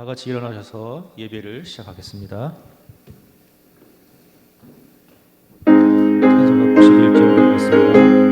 같이 일어나셔서 예배를 시작하겠습니다. 찬송가 91절 드리겠습니다.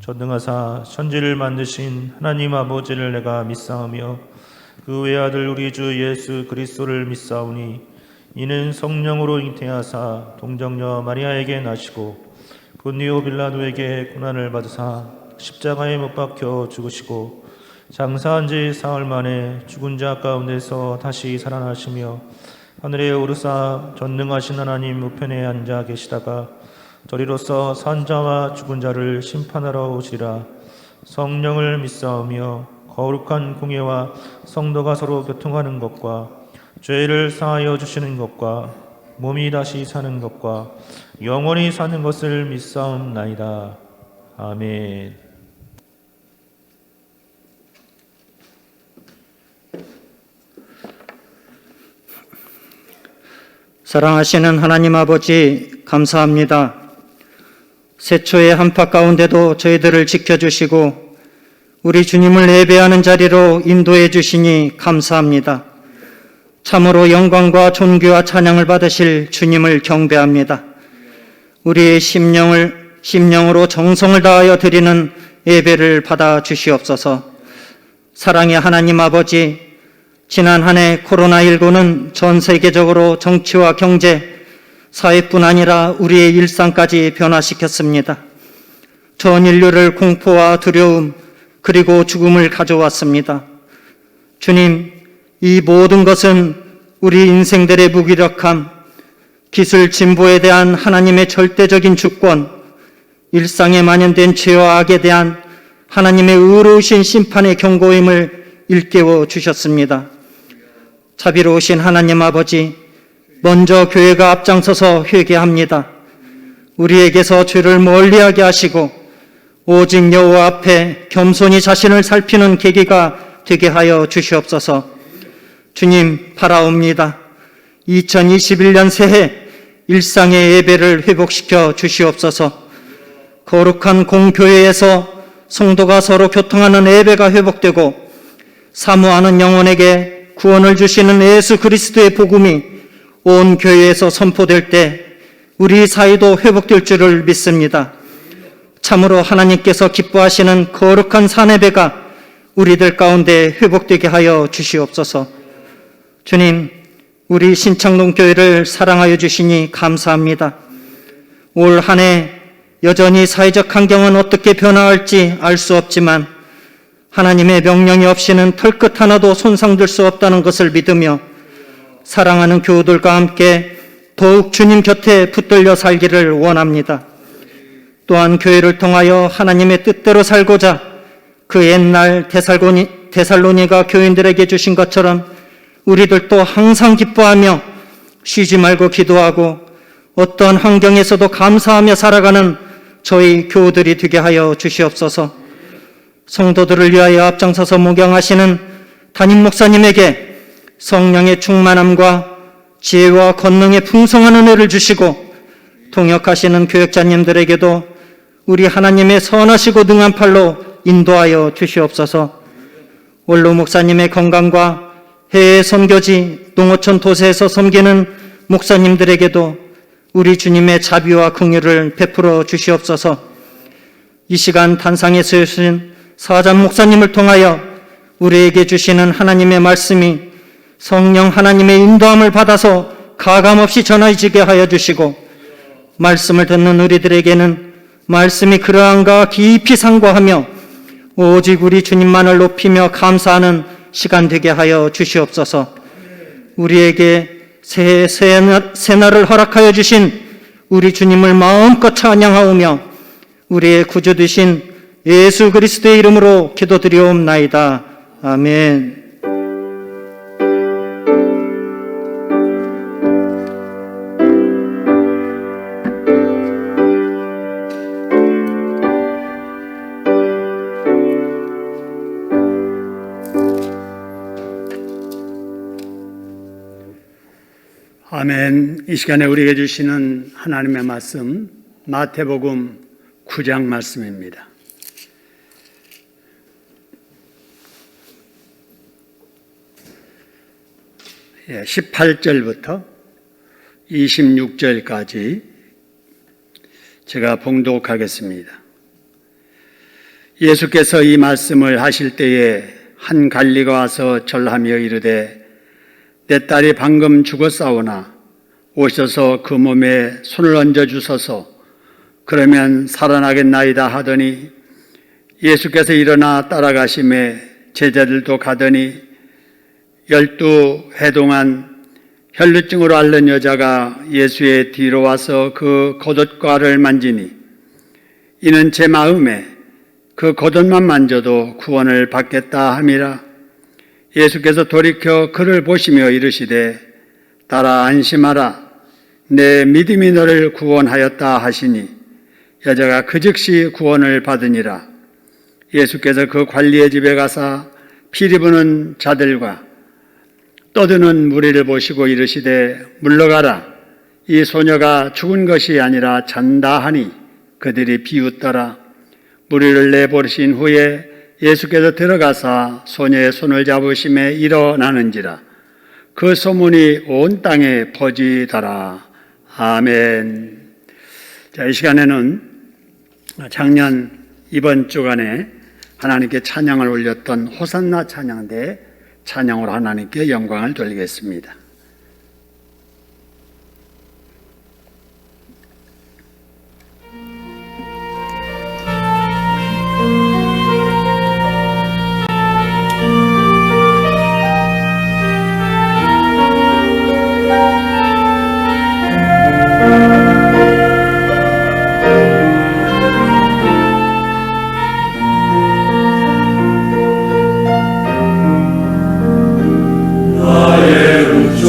전능하사 천지를 만드신 하나님 아버지를 내가 믿사오며 그 외아들 우리 주 예수 그리스도를 믿사오니 이는 성령으로 잉태하사 동정녀 마리아에게 나시고 본디오 빌라도에게 고난을 받으사 십자가에 못 박혀 죽으시고 장사한 지 사흘 만에 죽은 자 가운데서 다시 살아나시며 하늘에 오르사 전능하신 하나님 우편에 앉아 계시다가 저리로서 산 자와 죽은 자를 심판하러 오시리라. 성령을 믿사오며 거룩한 공예와 성도가 서로 교통하는 것과 죄를 사하여 주시는 것과 몸이 다시 사는 것과 영원히 사는 것을 믿사옵나이다. 아멘. 사랑하시는 하나님 아버지, 감사합니다. 세초의 한파 가운데도 저희들을 지켜주시고 우리 주님을 예배하는 자리로 인도해 주시니 감사합니다. 참으로 영광과 존귀와 찬양을 받으실 주님을 경배합니다. 우리의 심령으로 정성을 다하여 드리는 예배를 받아 주시옵소서. 사랑의 하나님 아버지, 지난 한 해 코로나19는 전 세계적으로 정치와 경제, 사회뿐 아니라 우리의 일상까지 변화시켰습니다. 전 인류를 공포와 두려움 그리고 죽음을 가져왔습니다. 주님, 이 모든 것은 우리 인생들의 무기력함, 기술 진보에 대한 하나님의 절대적인 주권, 일상에 만연된 죄와 악에 대한 하나님의 의로우신 심판의 경고임을 일깨워 주셨습니다. 자비로우신 하나님 아버지, 먼저 교회가 앞장서서 회개합니다. 우리에게서 죄를 멀리하게 하시고 오직 여호와 앞에 겸손히 자신을 살피는 계기가 되게 하여 주시옵소서. 주님, 바라옵니다. 2021년 새해 일상의 예배를 회복시켜 주시옵소서. 거룩한 공교회에서 성도가 서로 교통하는 예배가 회복되고 사모하는 영혼에게 구원을 주시는 예수 그리스도의 복음이 온 교회에서 선포될 때 우리 사이도 회복될 줄을 믿습니다. 참으로 하나님께서 기뻐하시는 거룩한 사내배가 우리들 가운데 회복되게 하여 주시옵소서. 주님, 우리 신창동 교회를 사랑하여 주시니 감사합니다. 올 한 해 여전히 사회적 환경은 어떻게 변화할지 알 수 없지만 하나님의 명령이 없이는 털끝 하나도 손상될 수 없다는 것을 믿으며 사랑하는 교우들과 함께 더욱 주님 곁에 붙들려 살기를 원합니다. 또한 교회를 통하여 하나님의 뜻대로 살고자 그 옛날 데살로니가 교인들에게 주신 것처럼 우리들도 항상 기뻐하며 쉬지 말고 기도하고 어떤 환경에서도 감사하며 살아가는 저희 교우들이 되게 하여 주시옵소서. 성도들을 위하여 앞장서서 목양하시는 담임 목사님에게 성령의 충만함과 지혜와 권능의 풍성한 은혜를 주시고 통역하시는 교역자님들에게도 우리 하나님의 선하시고 능한 팔로 인도하여 주시옵소서. 원로 목사님의 건강과 해외 선교지 농어촌 도세에서 섬기는 목사님들에게도 우리 주님의 자비와 긍휼을 베풀어 주시옵소서. 이 시간 단상에서 오신 사장 목사님을 통하여 우리에게 주시는 하나님의 말씀이 성령 하나님의 인도함을 받아서 가감없이 전해지게 하여 주시고 말씀을 듣는 우리들에게는 말씀이 그러한가 깊이 상고하며 오직 우리 주님만을 높이며 감사하는 시간 되게 하여 주시옵소서. 우리에게 새날을 허락하여 주신 우리 주님을 마음껏 찬양하오며 우리의 구주 되신 예수 그리스도의 이름으로 기도드리옵나이다. 아멘. 아멘. 이 시간에 우리에게 주시는 하나님의 말씀 마태복음 9장 말씀입니다. 18절부터 26절까지 제가 봉독하겠습니다. 예수께서 이 말씀을 하실 때에 한 관리가 와서 절하며 이르되 내 딸이 방금 죽었사오나 오셔서 그 몸에 손을 얹어 주소서. 그러면 살아나겠나이다 하더니 예수께서 일어나 따라가심에 제자들도 가더니 12해 동안 혈루증으로 앓는 여자가 예수의 뒤로 와서 그 겉옷과를 만지니 이는 제 마음에 그 겉옷만 만져도 구원을 받겠다 함이라. 예수께서 돌이켜 그를 보시며 이르시되 딸아 안심하라 내 믿음이 너를 구원하였다 하시니 여자가 그 즉시 구원을 받으니라. 예수께서 그 관리의 집에 가사 피리 부는 자들과 떠드는 무리를 보시고 이르시되 물러가라 이 소녀가 죽은 것이 아니라 잔다 하니 그들이 비웃더라. 무리를 내보내신 후에 예수께서 들어가사 소녀의 손을 잡으심에 일어나는지라. 그 소문이 온 땅에 퍼지더라. 아멘. 자, 이 시간에는 작년 이번 주간에 하나님께 찬양을 올렸던 호산나 찬양대 찬양으로 하나님께 영광을 돌리겠습니다. 나의 우주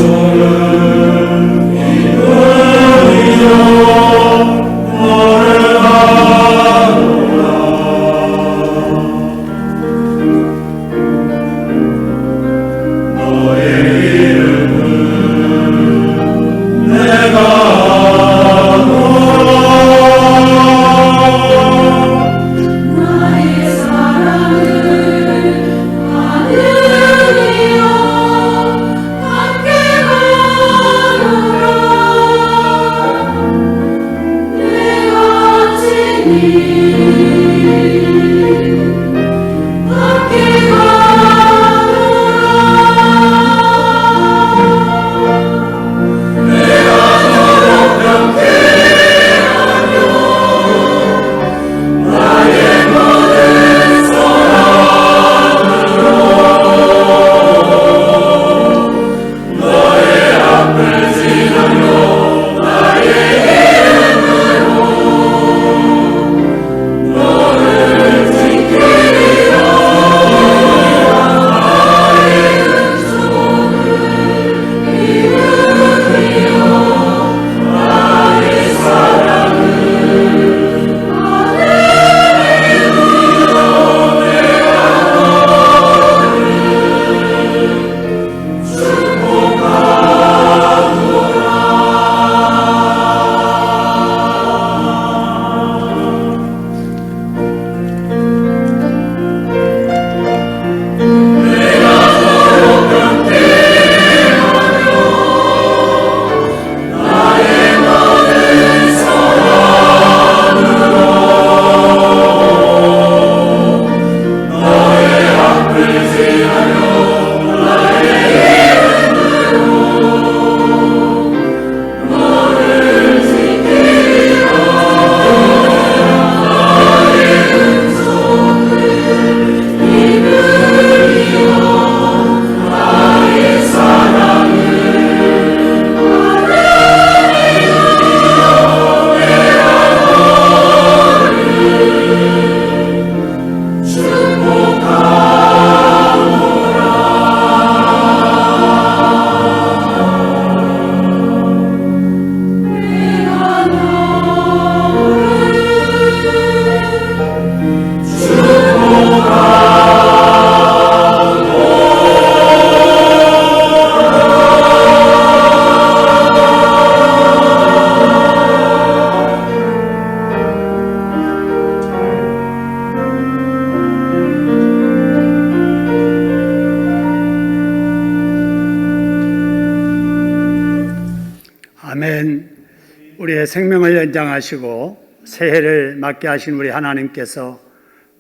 우리의 생명을 연장하시고 새해를 맞게 하신 우리 하나님께서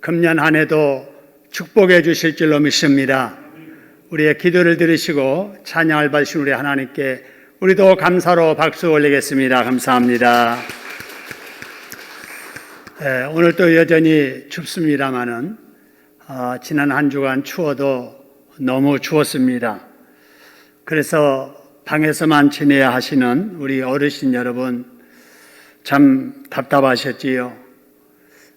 금년 한 해도 축복해 주실 줄로 믿습니다. 우리의 기도를 들으시고 찬양을 받으신 우리 하나님께 우리도 감사로 박수 올리겠습니다. 감사합니다. 오늘 또 여전히 춥습니다마는 지난 한 주간 추워도 너무 추웠습니다. 그래서 방에서만 지내야 하시는 우리 어르신 여러분 참 답답하셨지요.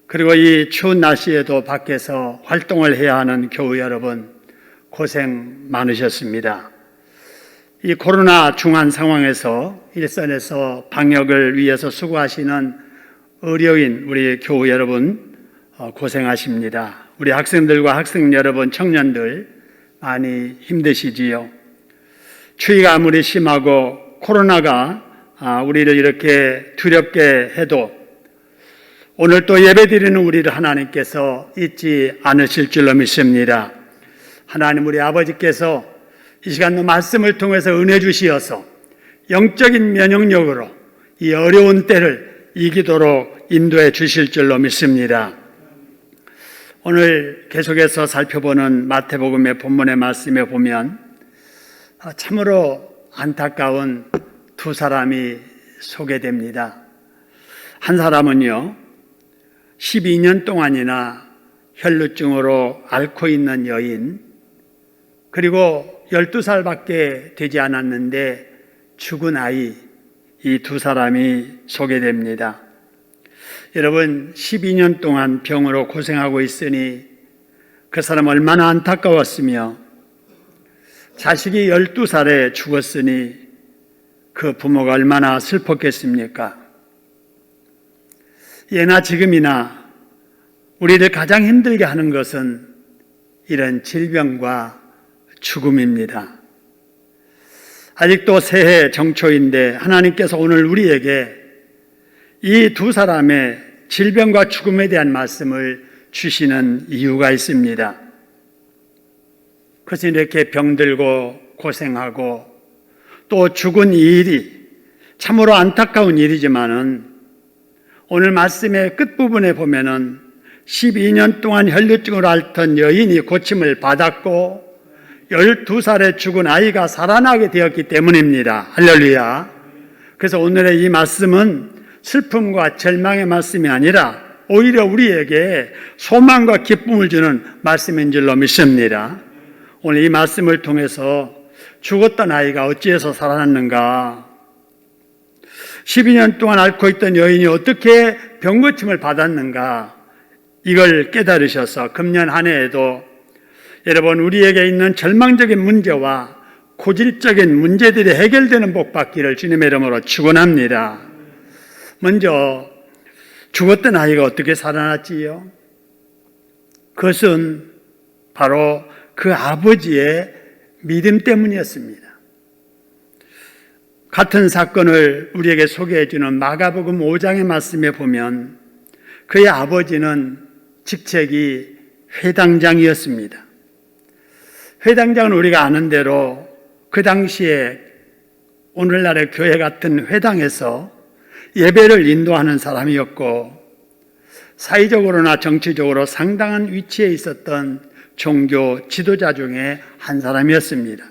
그리고 이 추운 날씨에도 밖에서 활동을 해야 하는 교우 여러분 고생 많으셨습니다. 이 코로나 중한 상황에서 일선에서 방역을 위해서 수고하시는 의료인 우리 교우 여러분 고생하십니다. 우리 학생들과 학생 여러분, 청년들 많이 힘드시지요. 추위가 아무리 심하고 코로나가 우리를 이렇게 두렵게 해도 오늘 또 예배드리는 우리를 하나님께서 잊지 않으실 줄로 믿습니다. 하나님 우리 아버지께서 이 시간도 말씀을 통해서 은혜 주시어서 영적인 면역력으로 이 어려운 때를 이기도록 인도해 주실 줄로 믿습니다. 오늘 계속해서 살펴보는 마태복음의 본문의 말씀에 보면 참으로 안타까운 두 사람이 소개됩니다. 한 사람은요, 12년 동안이나 혈루증으로 앓고 있는 여인, 그리고 12살밖에 되지 않았는데 죽은 아이, 이 두 사람이 소개됩니다. 여러분, 12년 동안 병으로 고생하고 있으니 그 사람 얼마나 안타까웠으며 자식이 12살에 죽었으니 그 부모가 얼마나 슬펐겠습니까? 예나 지금이나 우리를 가장 힘들게 하는 것은 이런 질병과 죽음입니다. 아직도 새해 정초인데 하나님께서 오늘 우리에게 이 두 사람의 질병과 죽음에 대한 말씀을 주시는 이유가 있습니다. 그것은 이렇게 병들고 고생하고 또 죽은 이 일이 참으로 안타까운 일이지만은 오늘 말씀의 끝부분에 보면은 12년 동안 혈루증으로 앓던 여인이 고침을 받았고 12살에 죽은 아이가 살아나게 되었기 때문입니다. 할렐루야. 그래서 오늘의 이 말씀은 슬픔과 절망의 말씀이 아니라 오히려 우리에게 소망과 기쁨을 주는 말씀인 줄로 믿습니다. 오늘 이 말씀을 통해서 죽었던 아이가 어찌해서 살아났는가, 12년 동안 앓고 있던 여인이 어떻게 병고침을 받았는가, 이걸 깨달으셔서 금년 한 해에도 여러분 우리에게 있는 절망적인 문제와 고질적인 문제들이 해결되는 복 받기를 주님의 이름으로 축원합니다. 먼저 죽었던 아이가 어떻게 살아났지요? 그것은 바로 그 아버지의 믿음 때문이었습니다. 같은 사건을 우리에게 소개해 주는 마가복음 5장의 말씀에 보면 그의 아버지는 직책이 회당장이었습니다. 회당장은 우리가 아는 대로 그 당시에 오늘날의 교회 같은 회당에서 예배를 인도하는 사람이었고 사회적으로나 정치적으로 상당한 위치에 있었던 종교 지도자 중에 한 사람이었습니다.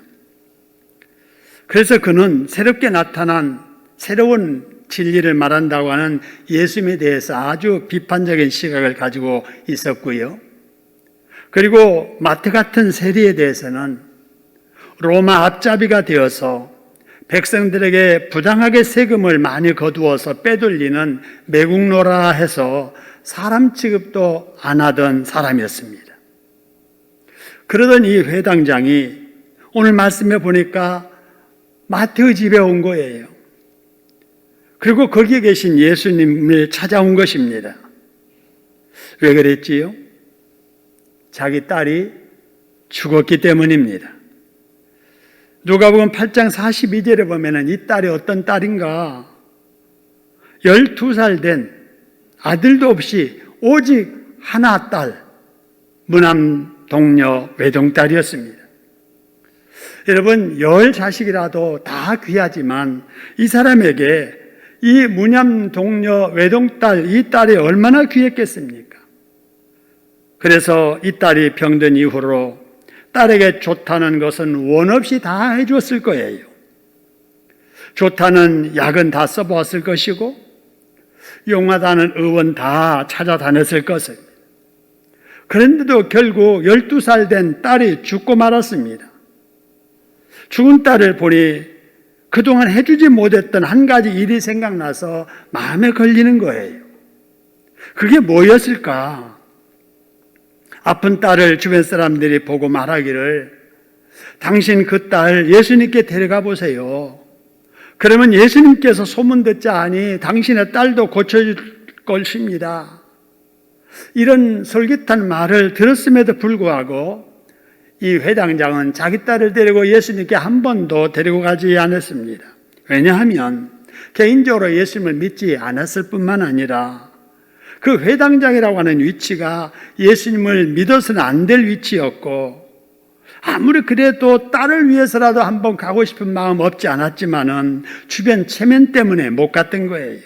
그래서 그는 새롭게 나타난 새로운 진리를 말한다고 하는 예수님에 대해서 아주 비판적인 시각을 가지고 있었고요. 그리고 마태 같은 세리에 대해서는 로마 앞잡이가 되어서 백성들에게 부당하게 세금을 많이 거두어서 빼돌리는 매국노라 해서 사람 취급도 안 하던 사람이었습니다. 그러던 이 회당장이 오늘 말씀에 보니까 마태의 집에 온 거예요. 그리고 거기에 계신 예수님을 찾아온 것입니다. 왜 그랬지요? 자기 딸이 죽었기 때문입니다. 누가복음 8장 42절에 보면은 이 딸이 어떤 딸인가? 12살 된 아들도 없이 오직 하나 딸, 무남 동녀 외동딸이었습니다. 여러분, 10 자식이라도 다 귀하지만 이 사람에게 이 무념 동녀 외동딸, 이 딸이 얼마나 귀했겠습니까? 그래서 이 딸이 병든 이후로 딸에게 좋다는 것은 원 없이 다 해주었을 거예요. 좋다는 약은 다 써보았을 것이고 용하다는 의원 다 찾아다녔을 것입니다. 그런데도 결국 12살 된 딸이 죽고 말았습니다. 죽은 딸을 보니 그동안 해주지 못했던 한 가지 일이 생각나서 마음에 걸리는 거예요. 그게 뭐였을까? 아픈 딸을 주변 사람들이 보고 말하기를 당신 그 딸 예수님께 데려가 보세요. 그러면 예수님께서 소문 듣자 하니 당신의 딸도 고쳐줄 것입니다. 이런 솔깃한 말을 들었음에도 불구하고 이 회당장은 자기 딸을 데리고 예수님께 한 번도 데리고 가지 않았습니다. 왜냐하면 개인적으로 예수님을 믿지 않았을 뿐만 아니라 그 회당장이라고 하는 위치가 예수님을 믿어서는 안 될 위치였고 아무리 그래도 딸을 위해서라도 한번 가고 싶은 마음 없지 않았지만은 주변 체면 때문에 못 갔던 거예요.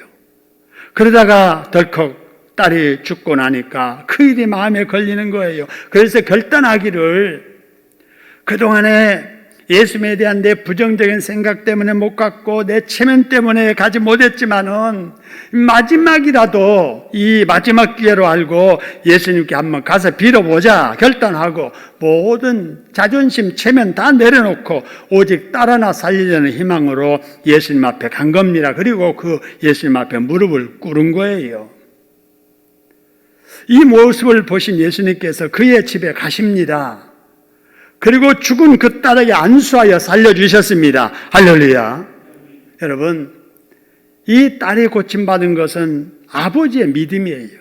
그러다가 덜컥 딸이 죽고 나니까 그 일이 마음에 걸리는 거예요. 그래서 결단하기를 그동안에 예수님에 대한 내 부정적인 생각 때문에 못 갔고 내 체면 때문에 가지 못했지만은 마지막이라도 이 마지막 기회로 알고 예수님께 한번 가서 빌어보자 결단하고 모든 자존심, 체면 다 내려놓고 오직 딸 하나 살리려는 희망으로 예수님 앞에 간 겁니다. 그리고 그 예수님 앞에 무릎을 꿇은 거예요. 이 모습을 보신 예수님께서 그의 집에 가십니다. 그리고 죽은 그 딸에게 안수하여 살려주셨습니다. 할렐루야. 여러분, 이 딸이 고침받은 것은 아버지의 믿음이에요.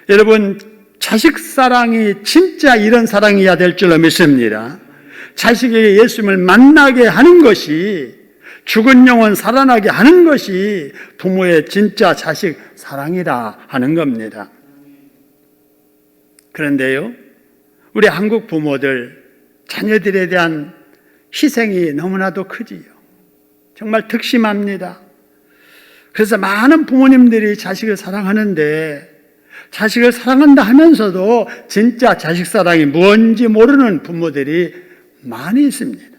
여러분, 자식 사랑이 진짜 이런 사랑이어야 될 줄로 믿습니다. 자식에게 예수님을 만나게 하는 것이, 죽은 영혼 살아나게 하는 것이 부모의 진짜 자식 사랑이라 하는 겁니다. 그런데요, 우리 한국 부모들 자녀들에 대한 희생이 너무나도 크지요. 정말 특심합니다. 그래서 많은 부모님들이 자식을 사랑하는데 자식을 사랑한다 하면서도 진짜 자식 사랑이 뭔지 모르는 부모들이 많이 있습니다.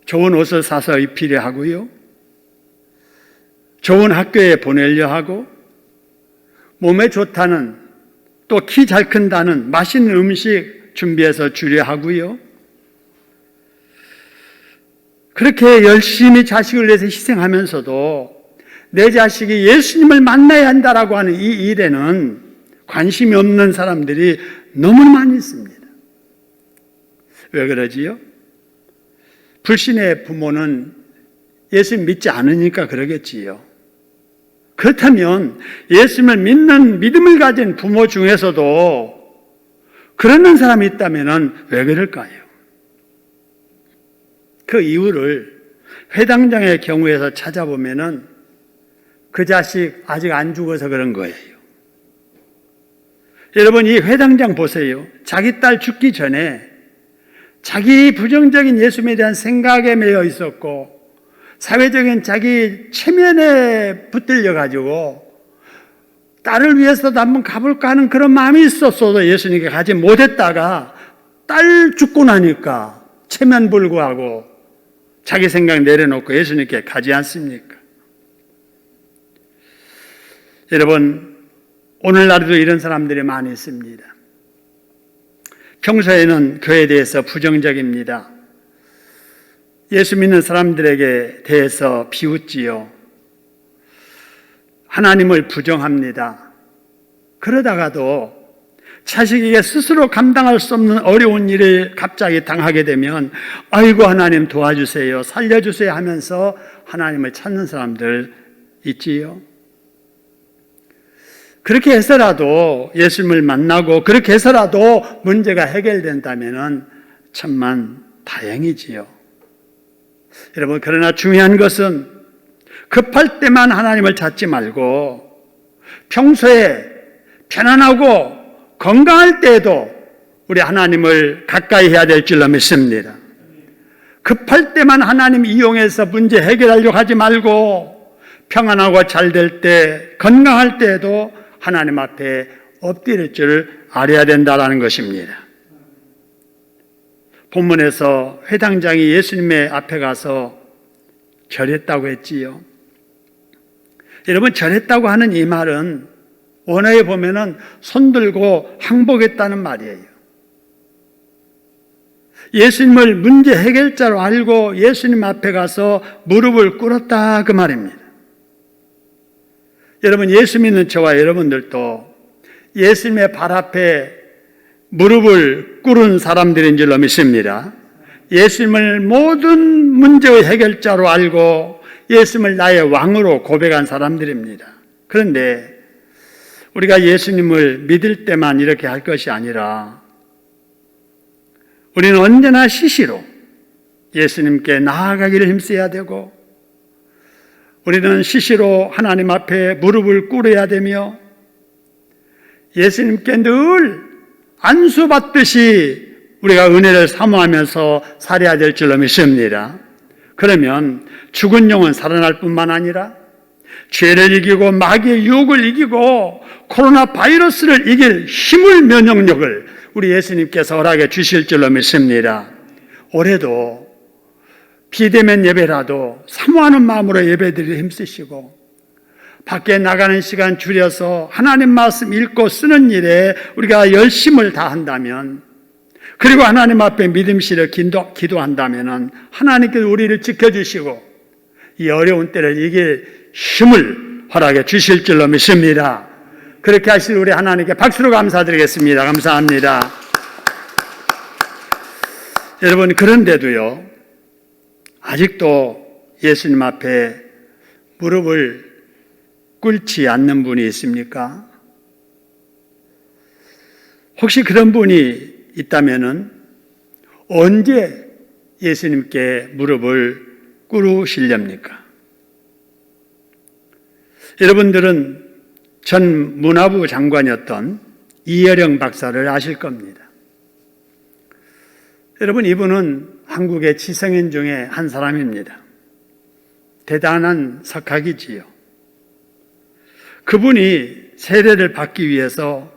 좋은 옷을 사서 입히려 하고요. 좋은 학교에 보내려 하고 몸에 좋다는 또 키 잘 큰다는 맛있는 음식 준비해서 주려 하고요. 그렇게 열심히 자식을 위해서 희생하면서도 내 자식이 예수님을 만나야 한다라고 하는 이 일에는 관심이 없는 사람들이 너무 많이 있습니다. 왜 그러지요? 불신의 부모는 예수님 믿지 않으니까 그러겠지요. 그렇다면 예수님을 믿는 믿음을 가진 부모 중에서도 그러는 사람이 있다면 왜 그럴까요? 그 이유를 회당장의 경우에서 찾아보면은 그 자식 아직 안 죽어서 그런 거예요. 여러분, 이 회당장 보세요. 자기 딸 죽기 전에 자기 부정적인 예수님에 대한 생각에 매여 있었고 사회적인 자기 체면에 붙들려 가지고 딸을 위해서도 한번 가볼까 하는 그런 마음이 있었어도 예수님께 가지 못했다가 딸 죽고 나니까 체면 불구하고 자기 생각 내려놓고 예수님께 가지 않습니까? 여러분, 오늘날에도 이런 사람들이 많이 있습니다. 평소에는 교회에 대해서 부정적입니다. 예수 믿는 사람들에게 대해서 비웃지요. 하나님을 부정합니다. 그러다가도 자식에게 스스로 감당할 수 없는 어려운 일을 갑자기 당하게 되면 아이고 하나님 도와주세요, 살려주세요 하면서 하나님을 찾는 사람들 있지요. 그렇게 해서라도 예수님을 만나고 그렇게 해서라도 문제가 해결된다면 천만 다행이지요. 여러분, 그러나 중요한 것은 급할 때만 하나님을 찾지 말고 평소에 편안하고 건강할 때에도 우리 하나님을 가까이 해야 될 줄로 믿습니다. 급할 때만 하나님 이용해서 문제 해결하려고 하지 말고 평안하고 잘 될 때, 건강할 때에도 하나님 앞에 엎드릴 줄 알아야 된다는 것입니다. 본문에서 회당장이 예수님의 앞에 가서 절했다고 했지요. 여러분, 절했다고 하는 이 말은 원어에 보면은 손들고 항복했다는 말이에요. 예수님을 문제 해결자로 알고 예수님 앞에 가서 무릎을 꿇었다 그 말입니다. 여러분, 예수 믿는 저와 여러분들도 예수님의 발 앞에 무릎을 꿇은 사람들인 줄로 믿습니다. 예수님을 모든 문제의 해결자로 알고 예수님을 나의 왕으로 고백한 사람들입니다. 그런데 우리가 예수님을 믿을 때만 이렇게 할 것이 아니라 우리는 언제나 시시로 예수님께 나아가기를 힘써야 되고, 우리는 시시로 하나님 앞에 무릎을 꿇어야 되며 예수님께 늘 안수받듯이 우리가 은혜를 사모하면서 살아야 될 줄로 믿습니다. 그러면 죽은 영은 살아날 뿐만 아니라 죄를 이기고 마귀의 유혹을 이기고 코로나 바이러스를 이길 힘을, 면역력을 우리 예수님께서 허락해 주실 줄로 믿습니다. 올해도 비대면 예배라도 사모하는 마음으로 예배드리려 힘쓰시고, 밖에 나가는 시간 줄여서 하나님 말씀 읽고 쓰는 일에 우리가 열심을 다한다면, 그리고 하나님 앞에 믿음 실어 기도한다면 하나님께서 우리를 지켜주시고 이 어려운 때를 이길 힘을 허락해 주실 줄로 믿습니다. 그렇게 하실 우리 하나님께 박수로 감사드리겠습니다. 감사합니다. 여러분, 그런데도요, 아직도 예수님 앞에 무릎을 꿇지 않는 분이 있습니까? 혹시 그런 분이 있다면은 언제 예수님께 무릎을 꿇으시렵니까? 여러분들은 전 문화부 장관이었던 이혜령 박사를 아실 겁니다. 여러분, 이분은 한국의 지성인 중에 한 사람입니다. 대단한 석학이지요. 그분이 세례를 받기 위해서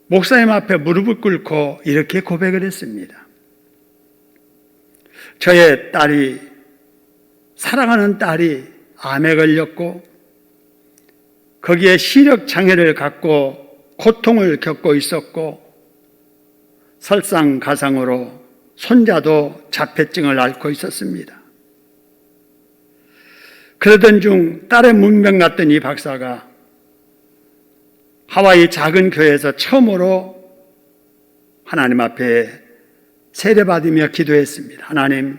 목사님 앞에 무릎을 꿇고 이렇게 고백을 했습니다. 저의 딸이, 사랑하는 딸이 암에 걸렸고 거기에 시력 장애를 갖고 고통을 겪고 있었고 설상가상으로 손자도 자폐증을 앓고 있었습니다. 그러던 중 딸의 문병 같던 이 박사가 하와이 작은 교회에서 처음으로 하나님 앞에 세례받으며 기도했습니다. 하나님,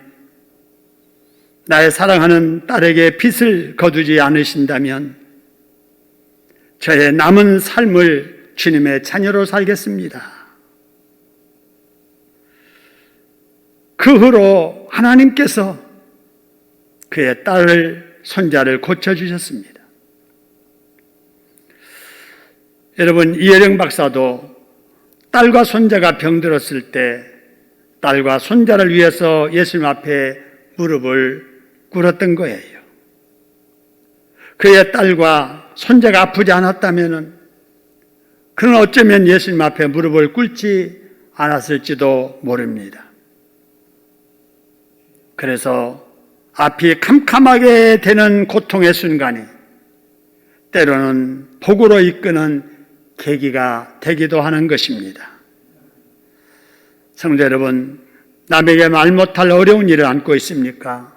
나의 사랑하는 딸에게 빚을 거두지 않으신다면 저의 남은 삶을 주님의 자녀로 살겠습니다. 그 후로 하나님께서 그의 딸을, 손자를 고쳐주셨습니다. 여러분, 이혜령 박사도 딸과 손자가 병들었을 때 딸과 손자를 위해서 예수님 앞에 무릎을 꿇었던 거예요. 그의 딸과 손자가 아프지 않았다면 그는 어쩌면 예수님 앞에 무릎을 꿇지 않았을지도 모릅니다. 그래서 앞이 캄캄하게 되는 고통의 순간이 때로는 복으로 이끄는 계기가 되기도 하는 것입니다. 성도 여러분, 남에게 말 못할 어려운 일을 안고 있습니까?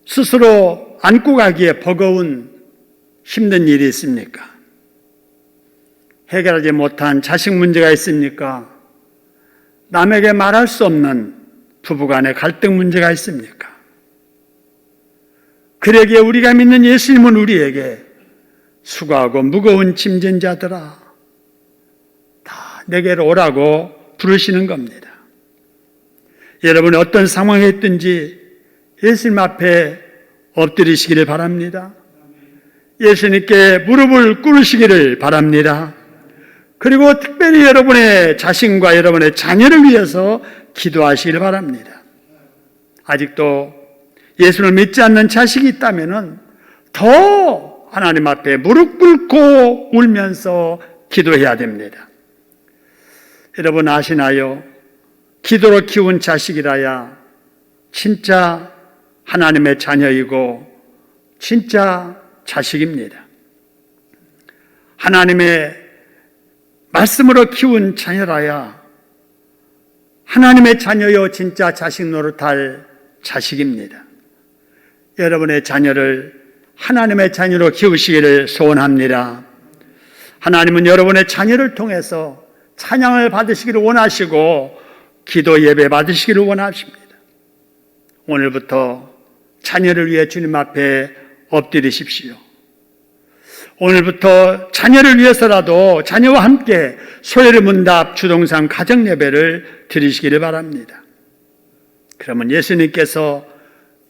스스로 안고 가기에 버거운 힘든 일이 있습니까? 해결하지 못한 자식 문제가 있습니까? 남에게 말할 수 없는 부부간의 갈등 문제가 있습니까? 그러기에 우리가 믿는 예수님은 우리에게 수고하고 무거운 짐진 자들아, 다 내게로 오라고 부르시는 겁니다. 여러분이 어떤 상황에 있든지 예수님 앞에 엎드리시기를 바랍니다. 예수님께 무릎을 꿇으시기를 바랍니다. 그리고 특별히 여러분의 자신과 여러분의 자녀를 위해서 기도하시길 바랍니다. 아직도 예수를 믿지 않는 자식이 있다면 더 하나님 앞에 무릎 꿇고 울면서 기도해야 됩니다. 여러분 아시나요? 기도로 키운 자식이라야 진짜 하나님의 자녀이고 진짜 자식입니다. 하나님의 말씀으로 키운 자녀라야 하나님의 자녀요 진짜 자식 노릇할 자식입니다. 여러분의 자녀를 하나님의 자녀로 키우시기를 소원합니다. 하나님은 여러분의 자녀를 통해서 찬양을 받으시기를 원하시고 기도 예배 받으시기를 원하십니다. 오늘부터 자녀를 위해 주님 앞에 엎드리십시오. 오늘부터 자녀를 위해서라도 자녀와 함께 소예를 문답 주동상 가정 예배를 드리시기를 바랍니다. 그러면 예수님께서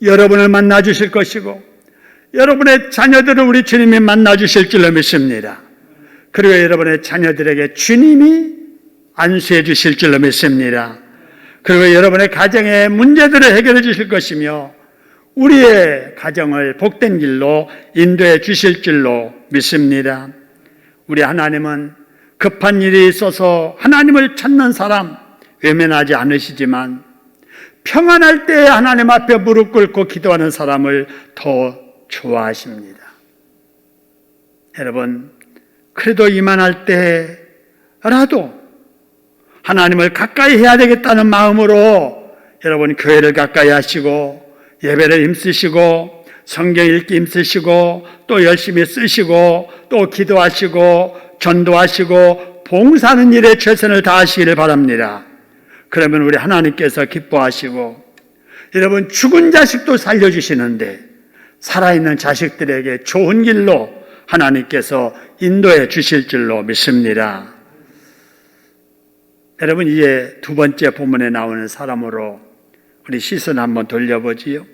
여러분을 만나 주실 것이고 여러분의 자녀들을 우리 주님이 만나 주실 줄로 믿습니다. 그리고 여러분의 자녀들에게 주님이 안수해 주실 줄로 믿습니다. 그리고 여러분의 가정의 문제들을 해결해 주실 것이며 우리의 가정을 복된 길로 인도해 주실 줄로 믿습니다. 우리 하나님은 급한 일이 있어서 하나님을 찾는 사람 외면하지 않으시지만 평안할 때 하나님 앞에 무릎 꿇고 기도하는 사람을 더 좋아하십니다. 여러분, 그래도 이만할 때라도 하나님을 가까이 해야 되겠다는 마음으로 여러분 교회를 가까이 하시고 예배를 힘쓰시고 성경 읽기 힘쓰시고 또 열심히 쓰시고 또 기도하시고 전도하시고 봉사하는 일에 최선을 다하시기를 바랍니다. 그러면 우리 하나님께서 기뻐하시고 여러분 죽은 자식도 살려주시는데 살아있는 자식들에게 좋은 길로 하나님께서 인도해 주실 줄로 믿습니다. 여러분 이제 두 번째 본문에 나오는 사람으로 우리 시선 한번 돌려보지요.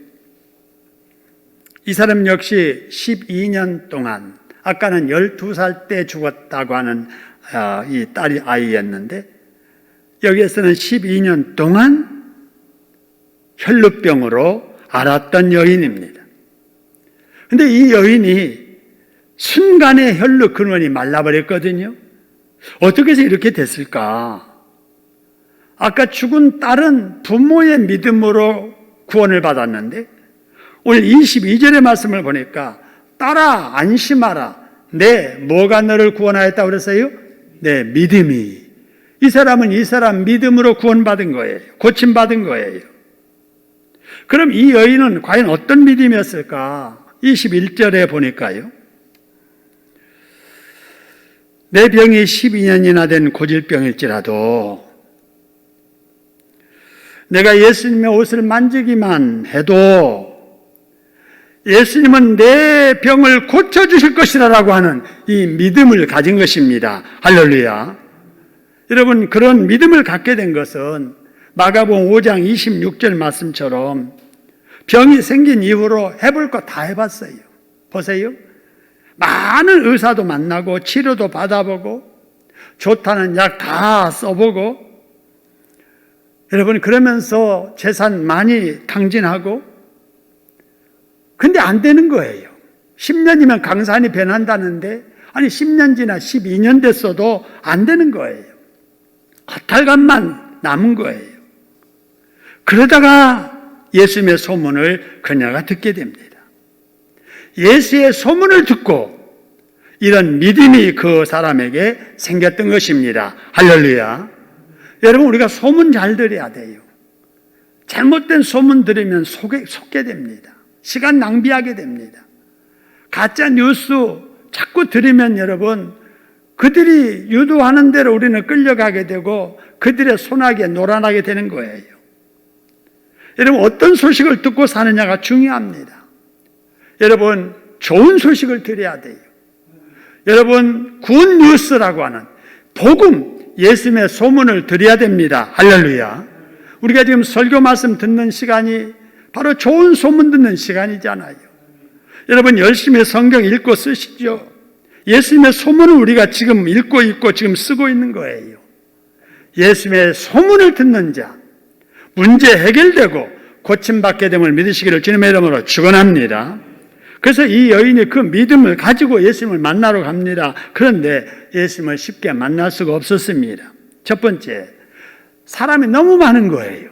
이 사람 역시 12년 동안 아까는 12살 때 죽었다고 하는 이 딸이 아이였는데 여기에서는 12년 동안 혈루병으로 앓았던 여인입니다. 그런데 이 여인이 순간에 혈루 근원이 말라버렸거든요. 어떻게 해서 이렇게 됐을까? 아까 죽은 딸은 부모의 믿음으로 구원을 받았는데 오늘 22절의 말씀을 보니까 딸아 안심하라 뭐가 너를 구원하였다고 그랬어요? 내 믿음이. 이 사람은 이 사람 믿음으로 구원받은 거예요. 고침받은 거예요. 그럼 이 여인은 과연 어떤 믿음이었을까? 21절에 보니까요. 내 병이 12년이나 된 고질병일지라도 내가 예수님의 옷을 만지기만 해도 예수님은 내 병을 고쳐주실 것이라고 하는 이 믿음을 가진 것입니다. 할렐루야. 여러분 그런 믿음을 갖게 된 것은 마가복음 5장 26절 말씀처럼 병이 생긴 이후로 해볼 거 다 해봤어요. 보세요. 많은 의사도 만나고 치료도 받아보고 좋다는 약 다 써보고 여러분 그러면서 재산 많이 탕진하고 근데 안 되는 거예요. 10년이면 강산이 변한다는데 아니 10년 지나 12년 됐어도 안 되는 거예요. 허탈감만 남은 거예요. 그러다가 예수님의 소문을 그녀가 듣게 됩니다. 예수의 소문을 듣고 이런 믿음이 그 사람에게 생겼던 것입니다. 할렐루야. 여러분 우리가 소문 잘 들어야 돼요. 잘못된 소문 들으면 속게 됩니다. 시간 낭비하게 됩니다. 가짜 뉴스 자꾸 들으면 여러분 그들이 유도하는 대로 우리는 끌려가게 되고 그들의 손아귀에 놀아나게 되는 거예요. 여러분 어떤 소식을 듣고 사느냐가 중요합니다. 여러분 좋은 소식을 들어야 돼요. 여러분 굿 뉴스라고 하는 복음 예수님의 소문을 드려야 됩니다. 할렐루야. 우리가 지금 설교 말씀 듣는 시간이 바로 좋은 소문 듣는 시간이잖아요. 여러분 열심히 성경 읽고 쓰시죠. 예수님의 소문을 우리가 지금 읽고 있고 지금 쓰고 있는 거예요. 예수님의 소문을 듣는 자, 문제 해결되고 고침받게 됨을 믿으시기를 주님의 이름으로 축원합니다. 그래서 이 여인이 그 믿음을 가지고 예수님을 만나러 갑니다. 그런데 예수님을 쉽게 만날 수가 없었습니다. 첫 번째, 사람이 너무 많은 거예요.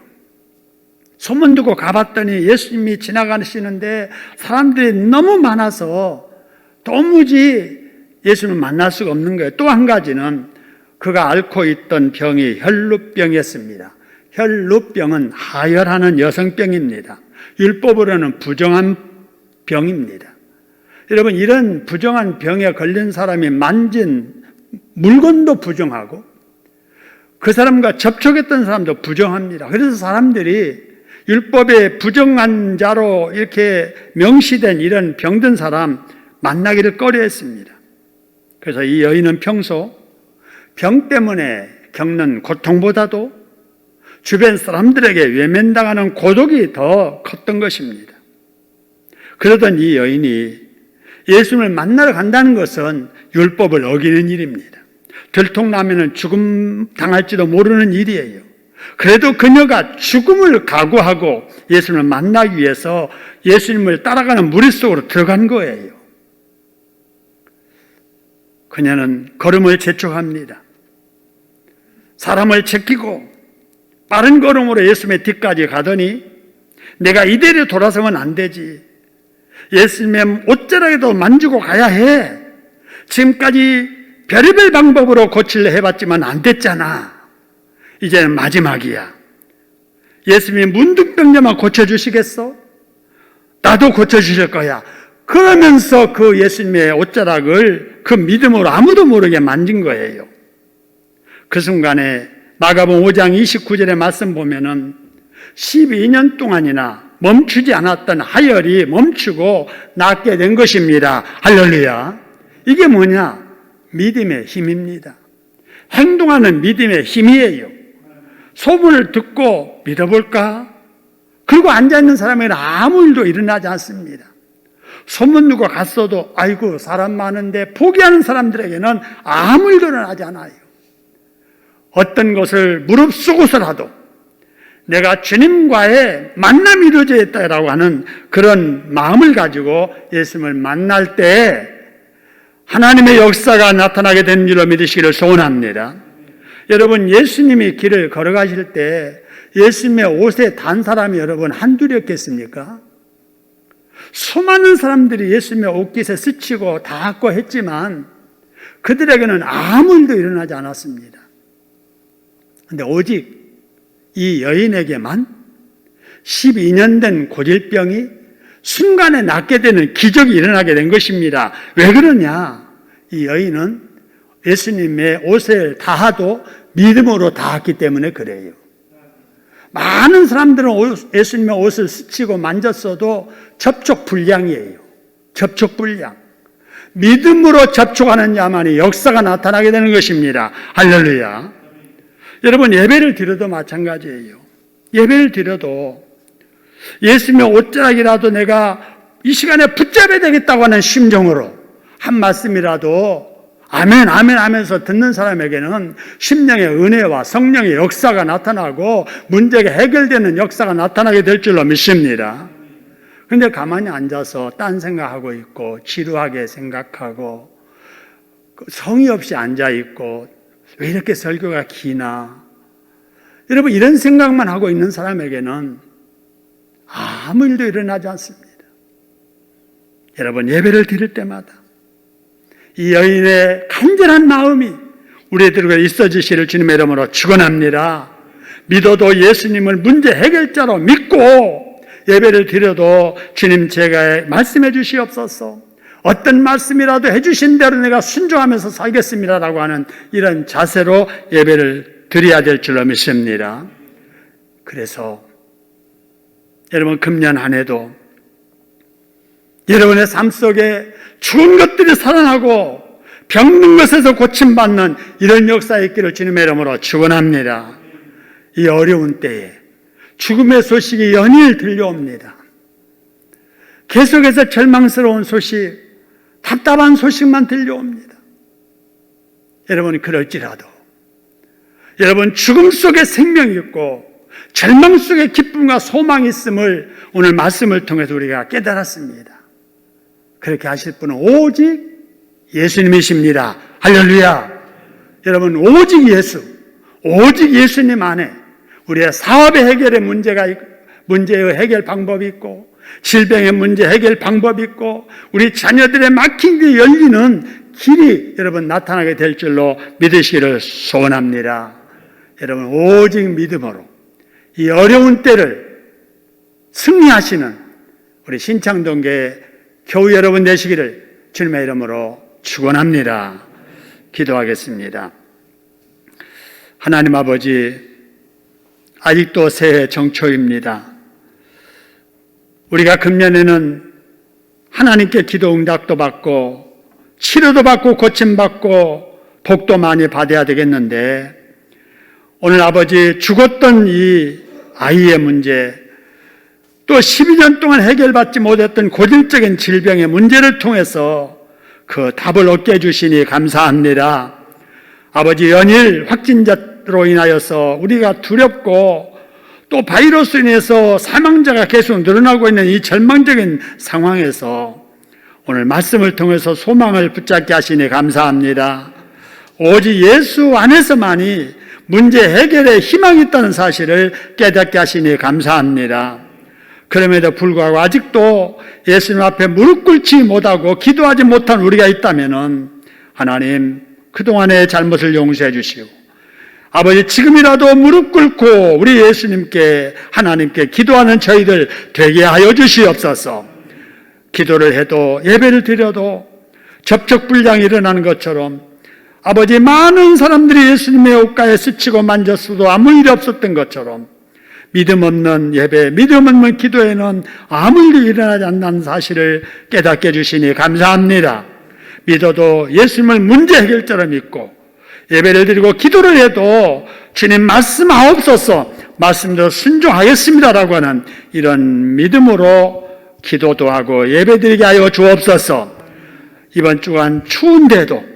소문 듣고 가봤더니 예수님이 지나가시는데 사람들이 너무 많아서 도무지 예수님을 만날 수가 없는 거예요. 또 한 가지는 그가 앓고 있던 병이 혈루병이었습니다. 혈루병은 하혈하는 여성병입니다. 율법으로는 부정한 병입니다. 여러분, 이런 부정한 병에 걸린 사람이 만진 물건도 부정하고 그 사람과 접촉했던 사람도 부정합니다. 그래서 사람들이 율법에 부정한 자로 이렇게 명시된 이런 병든 사람 만나기를 꺼려했습니다. 그래서 이 여인은 평소 병 때문에 겪는 고통보다도 주변 사람들에게 외면당하는 고독이 더 컸던 것입니다. 그러던 이 여인이 예수님을 만나러 간다는 것은 율법을 어기는 일입니다. 들통나면 죽음 당할지도 모르는 일이에요. 그래도 그녀가 죽음을 각오하고 예수님을 만나기 위해서 예수님을 따라가는 무리 속으로 들어간 거예요. 그녀는 걸음을 재촉합니다. 사람을 제끼고 빠른 걸음으로 예수님의 뒤까지 가더니 내가 이대로 돌아서면 안 되지. 예수님의 옷자락에도 만지고 가야 해. 지금까지 별의별 방법으로 고치려 해봤지만 안 됐잖아. 이제는 마지막이야. 예수님이 문둥병자만 고쳐주시겠어? 나도 고쳐주실 거야. 그러면서 그 예수님의 옷자락을 그 믿음으로 아무도 모르게 만진 거예요. 그 순간에 마가복음 5장 29절의 말씀 보면은 12년 동안이나 멈추지 않았던 하혈이 멈추고 낫게 된 것입니다. 할렐루야. 이게 뭐냐? 믿음의 힘입니다. 행동하는 믿음의 힘이에요. 소문을 듣고 믿어볼까? 그리고 앉아있는 사람에게는 아무 일도 일어나지 않습니다. 소문 듣고 갔어도 아이고 사람 많은데 포기하는 사람들에게는 아무 일도 일어나지 않아요. 어떤 것을 무릅쓰고서라도 내가 주님과의 만남이 이루어져 있다라고 하는 그런 마음을 가지고 예수님을 만날 때 하나님의 역사가 나타나게 되는 줄로 믿으시기를 소원합니다. 여러분, 예수님이 길을 걸어가실 때 예수님의 옷에 단 사람이 여러분 한둘이었겠습니까? 수많은 사람들이 예수님의 옷깃에 스치고 닿고 했지만 그들에게는 아무 일도 일어나지 않았습니다. 그런데 오직 이 여인에게만 12년 된 고질병이 순간에 낫게 되는 기적이 일어나게 된 것입니다. 왜 그러냐? 이 여인은 예수님의 옷을 닿아도 믿음으로 닿았기 때문에 그래요. 많은 사람들은 예수님의 옷을 스치고 만졌어도 접촉불량이에요. 접촉불량. 믿음으로 접촉하는 자만이 역사가 나타나게 되는 것입니다. 할렐루야. 여러분, 예배를 드려도 마찬가지예요. 예배를 드려도 예수님의 옷자락이라도 내가 이 시간에 붙잡아야 되겠다고 하는 심정으로 한 말씀이라도 아멘 아멘 하면서 듣는 사람에게는 심령의 은혜와 성령의 역사가 나타나고 문제가 해결되는 역사가 나타나게 될 줄로 믿습니다. 그런데 가만히 앉아서 딴 생각하고 있고 지루하게 생각하고 성의 없이 앉아있고 왜 이렇게 설교가 기나? 여러분, 이런 생각만 하고 있는 사람에게는 아무 일도 일어나지 않습니다. 여러분, 예배를 드릴 때마다 이 여인의 간절한 마음이 우리들에게 있어지시를 주님의 이름으로 축원합니다. 믿어도 예수님을 문제 해결자로 믿고 예배를 드려도 주님 제가 말씀해 주시옵소서. 어떤 말씀이라도 해주신 대로 내가 순종하면서 살겠습니다라고 하는 이런 자세로 예배를 드려야 될 줄로 믿습니다. 그래서 여러분, 금년 한 해도 여러분의 삶 속에 죽은 것들이 살아나고 병든 것에서 고침받는 이런 역사에 있기를 주님의 이름으로 축원합니다. 이 어려운 때에 죽음의 소식이 연일 들려옵니다. 계속해서 절망스러운 소식, 답답한 소식만 들려옵니다. 여러분, 그럴지라도 여러분, 죽음 속에 생명이 있고 절망 속에 기쁨과 소망이 있음을 오늘 말씀을 통해서 우리가 깨달았습니다. 그렇게 하실 분은 오직 예수님이십니다. 할렐루야. 여러분, 오직 예수님 안에 우리의 사업의 해결의 문제의 해결 방법이 있고, 질병의 문제 해결 방법이 있고, 우리 자녀들의 막힌 게 열리는 길이 여러분 나타나게 될 줄로 믿으시기를 소원합니다. 여러분, 오직 믿음으로 이 어려운 때를 승리하시는 우리 신창동교회 교우 여러분 되시기를 주님의 이름으로 축원합니다. 기도하겠습니다. 하나님 아버지, 아직도 새해 정초입니다. 우리가 금년에는 하나님께 기도 응답도 받고 치료도 받고 고침받고 복도 많이 받아야 되겠는데, 오늘 아버지 죽었던 이 아이의 문제, 또 12년 동안 해결받지 못했던 고질적인 질병의 문제를 통해서 그 답을 얻게 해주시니 감사합니다. 아버지, 연일 확진자로 인하여서 우리가 두렵고 또 바이러스로 인해서 사망자가 계속 늘어나고 있는 이 절망적인 상황에서 오늘 말씀을 통해서 소망을 붙잡게 하시니 감사합니다. 오직 예수 안에서만이 문제 해결에 희망이 있다는 사실을 깨닫게 하시니 감사합니다. 그럼에도 불구하고 아직도 예수님 앞에 무릎 꿇지 못하고 기도하지 못한 우리가 있다면 하나님, 그동안의 잘못을 용서해 주시고 아버지, 지금이라도 무릎 꿇고 우리 예수님께, 하나님께 기도하는 저희들 되게 하여 주시옵소서. 기도를 해도 예배를 드려도 접촉불량이 일어나는 것처럼 아버지, 많은 사람들이 예수님의 옷가에 스치고 만졌어도 아무 일이 없었던 것처럼 믿음 없는 예배, 믿음 없는 기도에는 아무 일이 일어나지 않는 사실을 깨닫게 해주시니 감사합니다. 믿어도 예수님을 문제 해결자로 믿고 예배를 드리고 기도를 해도 주님 말씀하옵소서, 말씀대로 순종하겠습니다라고 하는 이런 믿음으로 기도도 하고 예배드리게 하여 주옵소서. 이번 주간 추운데도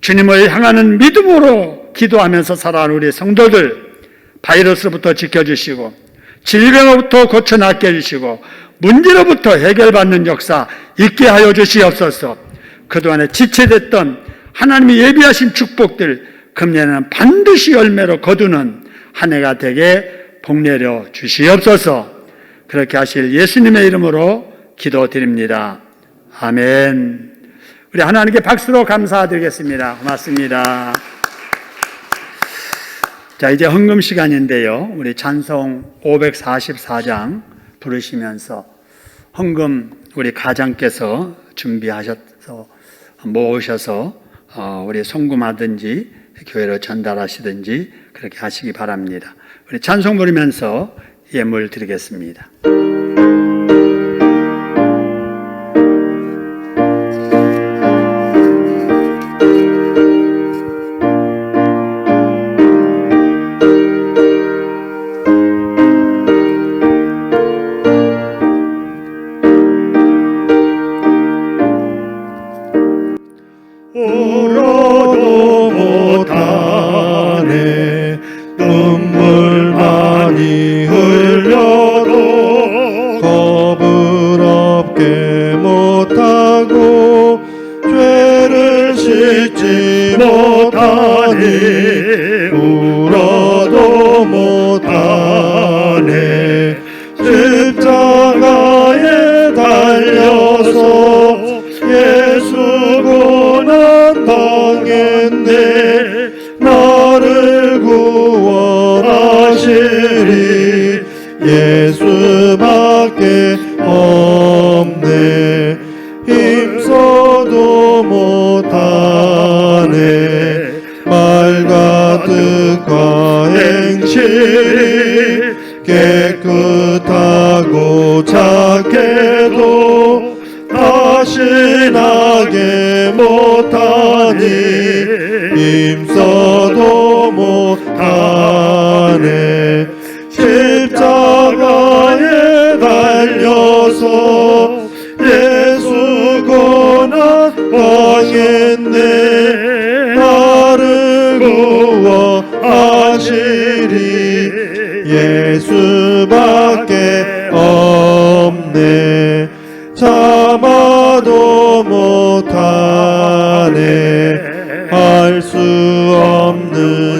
주님을 향하는 믿음으로 기도하면서 살아가는 우리 성도들 바이러스로부터 지켜주시고 질병으로부터 고쳐낫게 해주시고 문제로부터 해결받는 역사 있게 하여 주시옵소서. 그동안에 지체됐던 하나님이 예비하신 축복들 금년에는 반드시 열매로 거두는 한 해가 되게 복내려 주시옵소서. 그렇게 하실 예수님의 이름으로 기도드립니다. 아멘. 우리 하나님께 박수로 감사드리겠습니다. 고맙습니다. 자, 이제 헌금 시간인데요. 우리 찬송 544장 부르시면서 헌금 우리 가장께서 준비하셔서 모으셔서 우리 송금하든지 교회로 전달하시든지 그렇게 하시기 바랍니다. 우리 찬송 부르면서 예물 드리겠습니다. 울어도 못하네 눈물 많이 흘려도 겁을 없게 못하고 죄를 씻지 못하니 울어도 못하네 십자가에 달려서 예수 고난 당했네 나를 구원하시리 예수밖에 없네 힘써도 못하네 말 같은 행실이 깨끗하고 착해도 다시 나게 못하니 힘써도 못하네 십자가에 달려서 예수 고난 당했네 나를 구원하시리 예수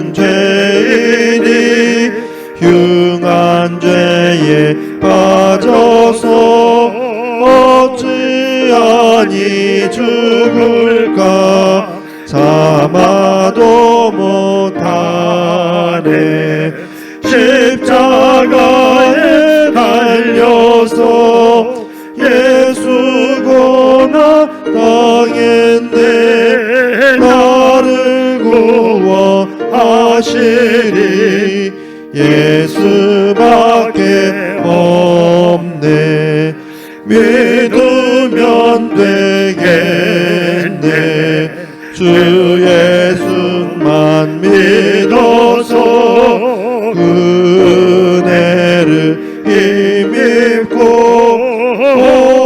나는 죄인이 흉한 죄에 빠져서 어찌하니 죽을까 참아도 못하네. 십자가에 달려서 예수 고난 당했네. 나를 구원하시리 예수밖에 없네. 믿으면 되겠네. 주 예수만 믿어서 그 은혜를 힘입고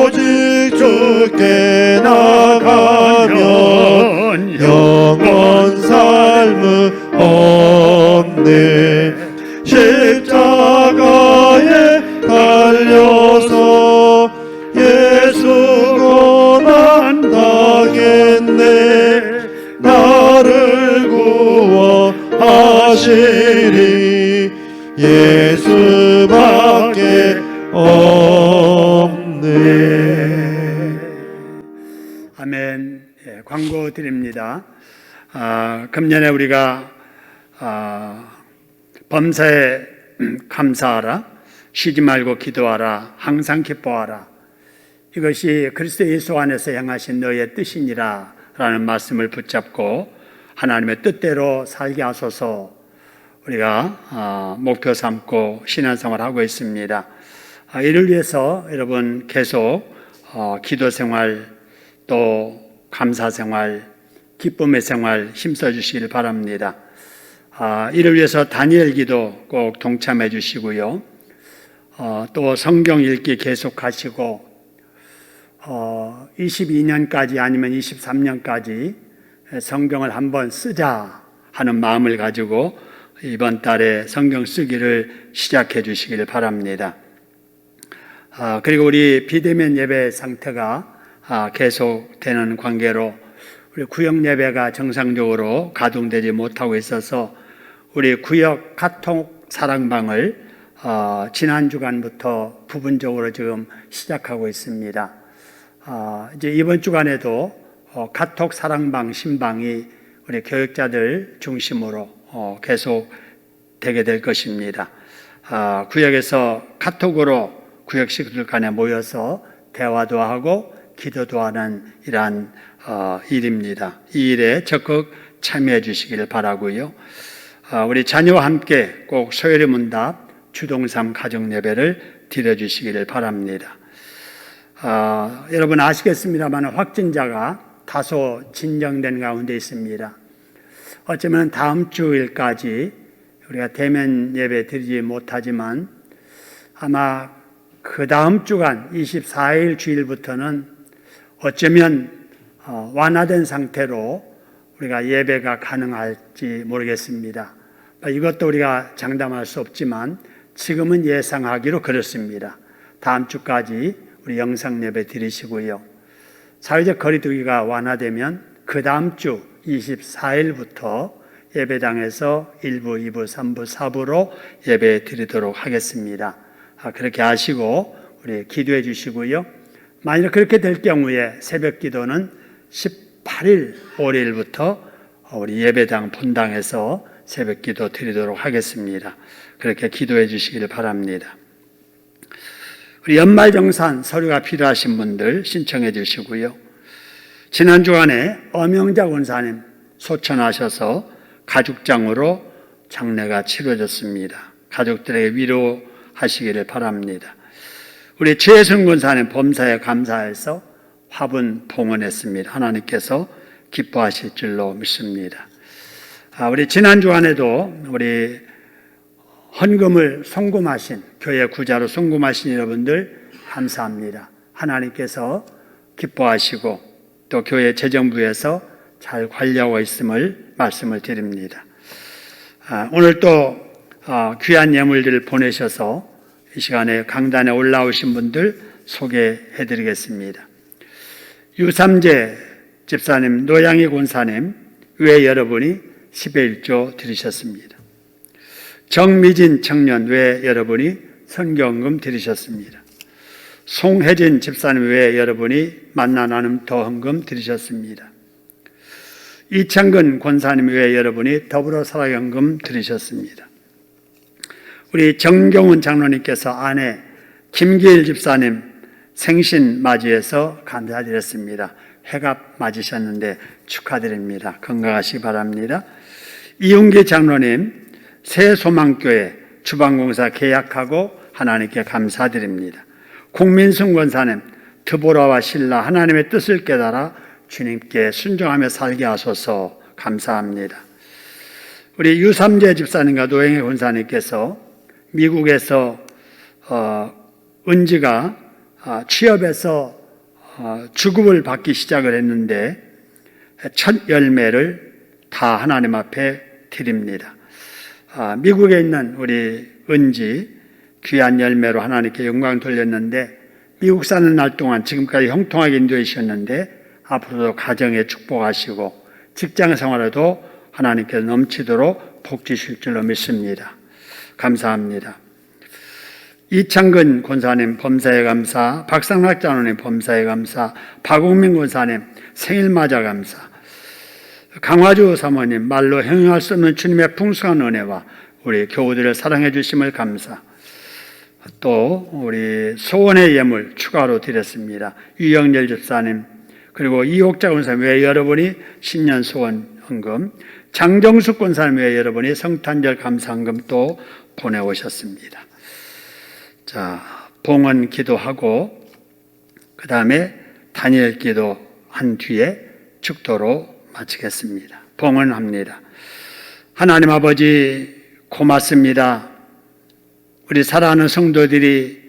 오직 주께 나가면 영원 삶은 없네. 십자가에 달려서 예수 고난 당했네. 나를 구원하시리 예수밖에 없네. 아멘. 예, 광고 드립니다. 금년에 우리가 범사에 감사하라, 쉬지 말고 기도하라, 항상 기뻐하라. 이것이 그리스도 예수 안에서 행하신 너의 뜻이니라 라는 말씀을 붙잡고 하나님의 뜻대로 살게 하소서 우리가 목표 삼고 신앙생활을 하고 있습니다. 이를 위해서 여러분 계속 기도 생활 또 감사 생활 기쁨의 생활 힘써 주시길 바랍니다. 이를 위해서 다니엘 기도 꼭 동참해 주시고요. 또 성경 읽기 계속 하시고 22년까지 아니면 23년까지 성경을 한번 쓰자 하는 마음을 가지고 이번 달에 성경 쓰기를 시작해 주시길 바랍니다. 그리고 우리 비대면 예배 상태가 계속되는 관계로 우리 구역 예배가 정상적으로 가동되지 못하고 있어서 우리 구역 카톡 사랑방을 지난 주간부터 부분적으로 지금 시작하고 있습니다. 이제 이번 주간에도 카톡 사랑방 신방이 우리 교육자들 중심으로 계속 되게 될 것입니다. 구역에서 카톡으로 구역 식구들 간에 모여서 대화도 하고 기도도 하는 이러한 일입니다. 이 일에 적극 참여해 주시기를 바라고요. 우리 자녀와 함께 꼭 소요리 문답 주동삼 가정 예배를 드려 주시기를 바랍니다. 여러분 아시겠습니다만 확진자가 다소 진정된 가운데 있습니다. 어쩌면 다음 주일까지 우리가 대면 예배 드리지 못하지만 아마 그 다음 주간 24일 주일부터는 어쩌면 완화된 상태로 우리가 예배가 가능할지 모르겠습니다. 이것도 우리가 장담할 수 없지만 지금은 예상하기로 그렇습니다. 다음 주까지 우리 영상 예배 드리시고요. 사회적 거리두기가 완화되면 그 다음 주 24일부터 예배당에서 1부, 2부, 3부, 4부로 예배 드리도록 하겠습니다. 그렇게 하시고 우리 기도해 주시고요. 만약 그렇게 될 경우에 새벽 기도는 18일 월요일부터 우리 예배당 본당에서 새벽 기도 드리도록 하겠습니다. 그렇게 기도해 주시기를 바랍니다. 우리 연말정산 서류가 필요하신 분들 신청해 주시고요. 지난 주간에 엄영자 권사님 소천하셔서 가죽장으로 장례가 치러졌습니다. 가족들에게 위로하시기를 바랍니다. 우리 최혜선 권사님 범사에 감사해서 화분 봉헌했습니다. 하나님께서 기뻐하실 줄로 믿습니다. 우리 지난 주간에도 우리 헌금을 송금하신 교회 구자로 송금하신 여러분들 감사합니다. 하나님께서 기뻐하시고 또 교회 재정부에서 잘 관리하고 있음을 말씀을 드립니다. 오늘 또 귀한 예물들을 보내셔서 이 시간에 강단에 올라오신 분들 소개해 드리겠습니다. 유삼재 집사님, 노양희 권사님 외 여러분이 11조 드리셨습니다. 정미진 청년 외에 여러분이 선교헌금 드리셨습니다. 송혜진 집사님 외에 여러분이 만나 나눔 더헌금 드리셨습니다. 이창근 권사님 외에 여러분이 더불어 살아연금 드리셨습니다. 우리 정경훈 장로님께서 아내 김기일 집사님 생신 맞이해서 감사드렸습니다. 해갑 맞으셨는데 축하드립니다. 건강하시기 바랍니다. 이용기 장로님 새 소망교회 주방공사 계약하고 하나님께 감사드립니다. 공민승 권사님 드보라와 실라 하나님의 뜻을 깨달아 주님께 순종하며 살게 하소서 감사합니다. 우리 유삼재 집사님과 노영애 권사님께서 미국에서 은지가 취업해서 주급을 받기 시작을 했는데 첫 열매를 다 하나님 앞에 드립니다. 미국에 있는 우리 은지 귀한 열매로 하나님께 영광 돌렸는데 미국 사는 날 동안 지금까지 형통하게 인도해 주셨는데 앞으로도 가정에 축복하시고 직장 생활에도 하나님께 넘치도록 복 주실 줄로 믿습니다. 감사합니다. 이창근 권사님 범사에 감사, 박상락 장로님 범사에 감사, 박웅민 권사님 생일 맞아 감사, 강화주 사모님 말로 형용할 수 없는 주님의 풍성한 은혜와 우리 교우들을 사랑해 주심을 감사, 또 우리 소원의 예물 추가로 드렸습니다. 유영렬 집사님 그리고 이옥자 권사님 외에 여러분이 신년 소원 헌금, 장정숙 권사님 외에 여러분이 성탄절 감사헌금 또 보내오셨습니다. 자, 봉헌 기도하고 그 다음에 다니엘 기도한 뒤에 축도로 마치겠습니다. 봉헌합니다. 하나님 아버지 고맙습니다. 우리 사랑하는 성도들이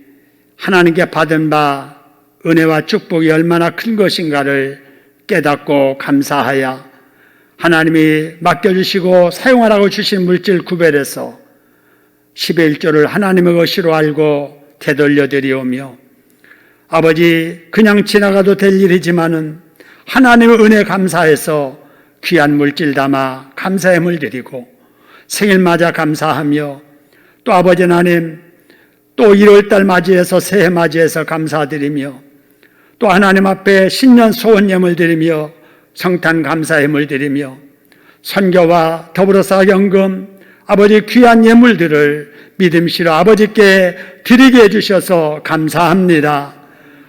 하나님께 받은 바 은혜와 축복이 얼마나 큰 것인가를 깨닫고 감사하여 하나님이 맡겨주시고 사용하라고 주신 물질 구별해서 11조를 하나님의 것으로 알고 되돌려 드리오며 아버지 그냥 지나가도 될 일이지만은 하나님의 은혜 감사해서 귀한 물질 담아 감사의 물 드리고 생일 맞아 감사하며 또 아버지 하나님 또 1월달 맞이해서 새해 맞이해서 감사드리며 또 하나님 앞에 신년 소원 예물 드리며 성탄 감사 예물 드리며 선교와 더불어서 연금 아버지 귀한 예물들을 믿음시로 아버지께 드리게 해주셔서 감사합니다.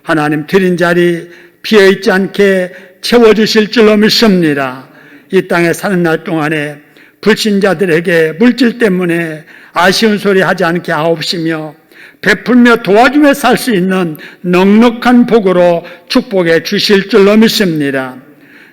하나님 드린 자리 비어있지 않게 채워주실 줄로 믿습니다. 이 땅에 사는 날 동안에 불신자들에게 물질 때문에 아쉬운 소리 하지 않게 하옵시며 베풀며 도와주며 살 수 있는 넉넉한 복으로 축복해 주실 줄로 믿습니다.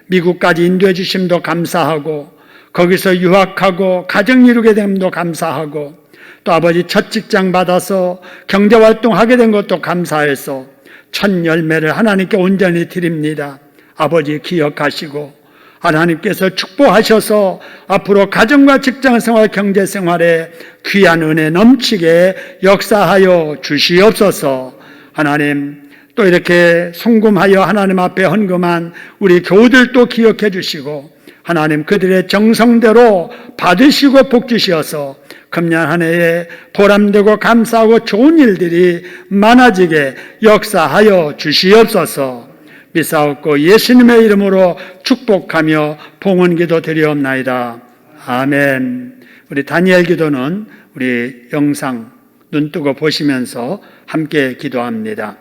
미국까지 인도해 주심도 감사하고 거기서 유학하고 가정 이루게 됨도 감사하고 또 아버지 첫 직장 받아서 경제활동하게 된 것도 감사해서 첫 열매를 하나님께 온전히 드립니다. 아버지 기억하시고 하나님께서 축복하셔서 앞으로 가정과 직장생활, 경제생활에 귀한 은혜 넘치게 역사하여 주시옵소서. 하나님 또 이렇게 송금하여 하나님 앞에 헌금한 우리 교우들도 기억해 주시고 하나님 그들의 정성대로 받으시고 복 주시어서 금년 한 해에 보람되고 감사하고 좋은 일들이 많아지게 역사하여 주시옵소서. 믿사옵고 예수님의 이름으로 축복하며 봉헌기도 드리옵나이다. 아멘. 우리 다니엘 기도는 우리 영상 눈뜨고 보시면서 함께 기도합니다.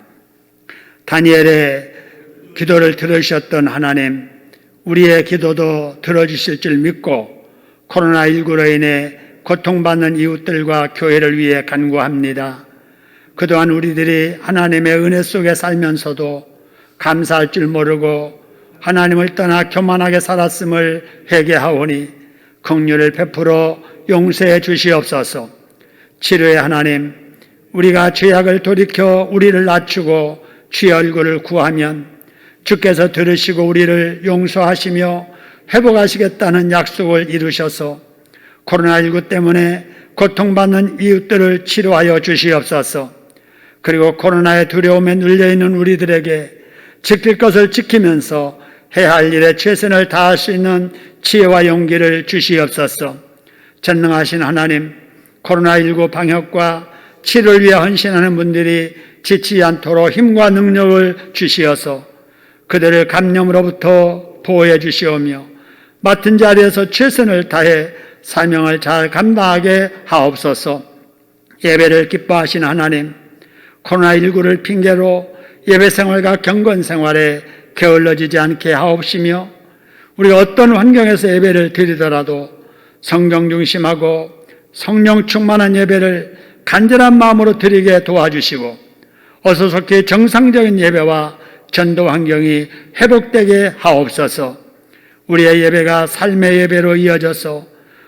다니엘의 기도를 들으셨던 하나님, 우리의 기도도 들어주실 줄 믿고 코로나19로 인해 고통받는 이웃들과 교회를 위해 간구합니다. 그동안 우리들이 하나님의 은혜 속에 살면서도 감사할 줄 모르고 하나님을 떠나 교만하게 살았음을 회개하오니 긍휼을 베풀어 용서해 주시옵소서. 치료의 하나님, 우리가 죄악을 돌이켜 우리를 낮추고 주의 얼굴을 구하면 주께서 들으시고 우리를 용서하시며 회복하시겠다는 약속을 이루셔서 코로나19 때문에 고통받는 이웃들을 치료하여 주시옵소서. 그리고 코로나의 두려움에 눌려있는 우리들에게 지킬 것을 지키면서 해야 할 일에 최선을 다할 수 있는 지혜와 용기를 주시옵소서. 전능하신 하나님, 코로나19 방역과 치료를 위해 헌신하는 분들이 지치지 않도록 힘과 능력을 주시어서 그들을 감염으로부터 보호해 주시오며 맡은 자리에서 최선을 다해 사명을 잘 감당하게 하옵소서. 예배를 기뻐하신 하나님, 코로나19를 핑계로 예배 생활과 경건 생활에 게을러지지 않게 하옵시며 우리가 어떤 환경에서 예배를 드리더라도 성경 중심하고 성령 충만한 예배를 간절한 마음으로 드리게 도와주시고 어수선히 정상적인 예배와 전도 환경이 회복되게 하옵소서. 우리의 예배가 삶의 예배로 이어져서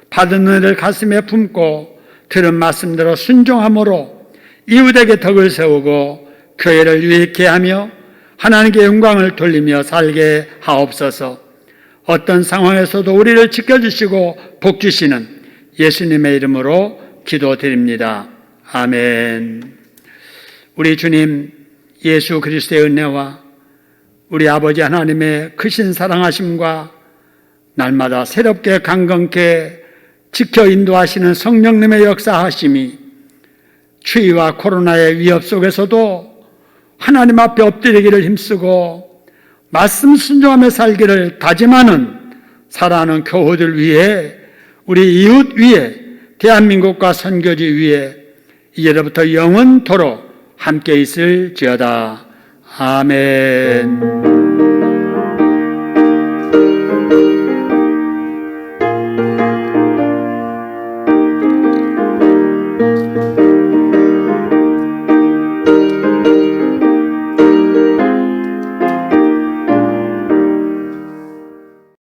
받은 은혜를 가슴에 품고 들은 말씀대로 순종함으로 이웃에게 덕을 세우고 교회를 유익케 하며 하나님께 영광을 돌리며 살게 하옵소서. 어떤 상황에서도 우리를 지켜주시고 복주시는 예수님의 이름으로 기도드립니다. 아멘. 우리 주님 예수 그리스도의 은혜와 우리 아버지 하나님의 크신 사랑하심과 날마다 새롭게 강건케 지켜 인도하시는 성령님의 역사하심이 추위와 코로나의 위협 속에서도 하나님 앞에 엎드리기를 힘쓰고 말씀 순종하며 살기를 다짐하는 살아가는 교우들 위해 우리 이웃 위에 대한민국과 선교지 위에 이제부터 영원토록 함께 있을지어다. 아멘.